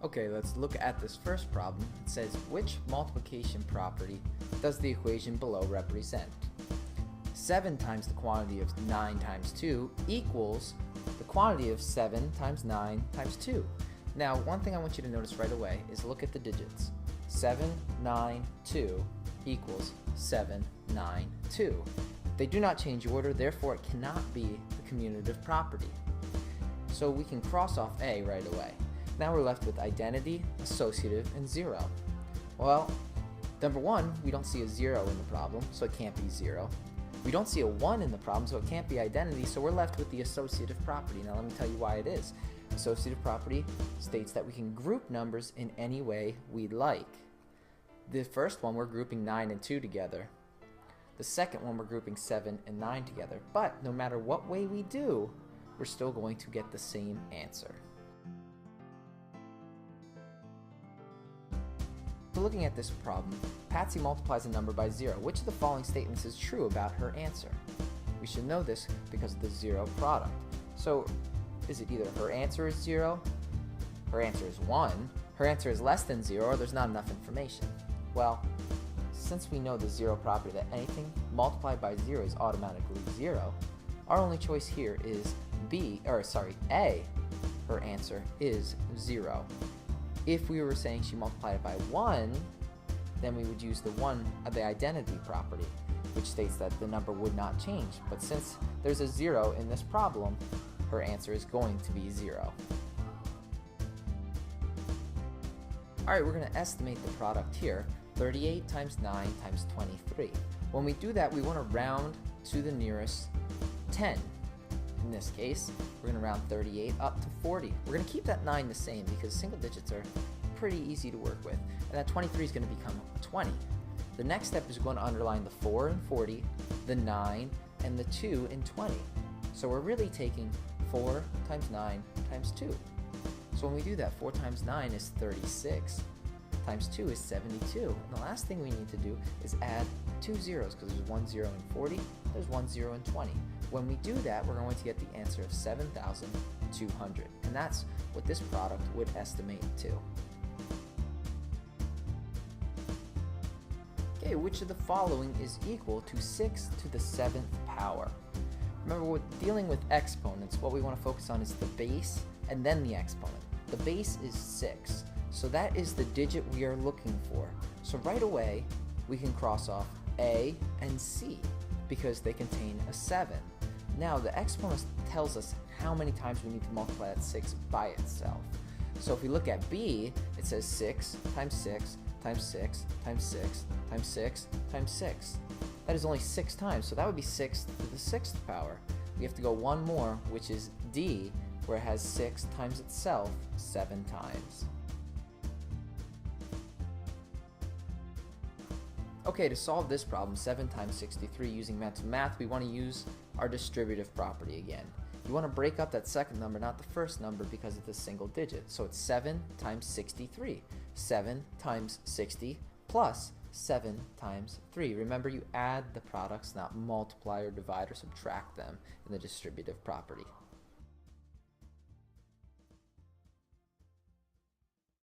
Okay, let's look at this first problem. It says, which multiplication property does the equation below represent? 7 times the quantity of 9 times 2 equals the quantity of 7 times 9 times 2. Now, one thing I want you to notice right away is look at the digits. 7, 9, 2 equals 7, 9, 2. They do not change order, therefore it cannot be the commutative property. So we can cross off A right away. Now we're left with identity, associative, and 0. Well, number 1, we don't see a 0 in the problem, so it can't be 0. We don't see a 1 in the problem, so it can't be identity, so we're left with the associative property. Now let me tell you why it is. Associative property states that we can group numbers in any way we like. The first one, we're grouping 9 and 2 together. The second one, we're grouping 7 and 9 together. But no matter what way we do, we're still going to get the same answer. So looking at this problem, Patsy multiplies a number by 0. Which of the following statements is true about her answer? We should know this because of the 0 product. So is it either her answer is 0, her answer is 1, her answer is less than 0, or there's not enough information? Well, since we know the 0 property that anything multiplied by 0 is automatically 0, our only choice here is A, her answer is 0. If we were saying she multiplied it by 1, then we would use the identity property, which states that the number would not change. But since there's a 0 in this problem, her answer is going to be 0. Alright, we're going to estimate the product here. 38 times 9 times 23. When we do that, we want to round to the nearest 10. In this case, we're going to round 38 up to 40. We're going to keep that 9 the same because single digits are pretty easy to work with. And that 23 is going to become 20. The next step is going to underline the 4 in 40, the 9, and the 2 in 20. So we're really taking 4 times 9 times 2. So when we do that, 4 times 9 is 36, times 2 is 72. And the last thing we need to do is add 2 zeros because there's 1 0 in 40, there's 1 0 in 20. When we do that, we're going to get the answer of 7,200. And that's what this product would estimate to. Okay, which of the following is equal to 6 to the 7th power? Remember, we're dealing with exponents. What we want to focus on is the base and then the exponent. The base is 6, so that is the digit we are looking for. So right away, we can cross off A and C because they contain a 7. Now, the exponent tells us how many times we need to multiply that 6 by itself. So if we look at B, it says 6 times 6 times 6 times 6 times 6 times 6. That is only 6 times, so that would be 6 to the 6th power. We have to go one more, which is D, where it has 6 times itself 7 times. Okay, to solve this problem, 7 times 63 using mental math, we want to use our distributive property again. You want to break up that second number, not the first number, because it's a single digit. So it's 7 times 63. 7 times 60 plus 7 times 3. Remember, you add the products, not multiply or divide or subtract them in the distributive property.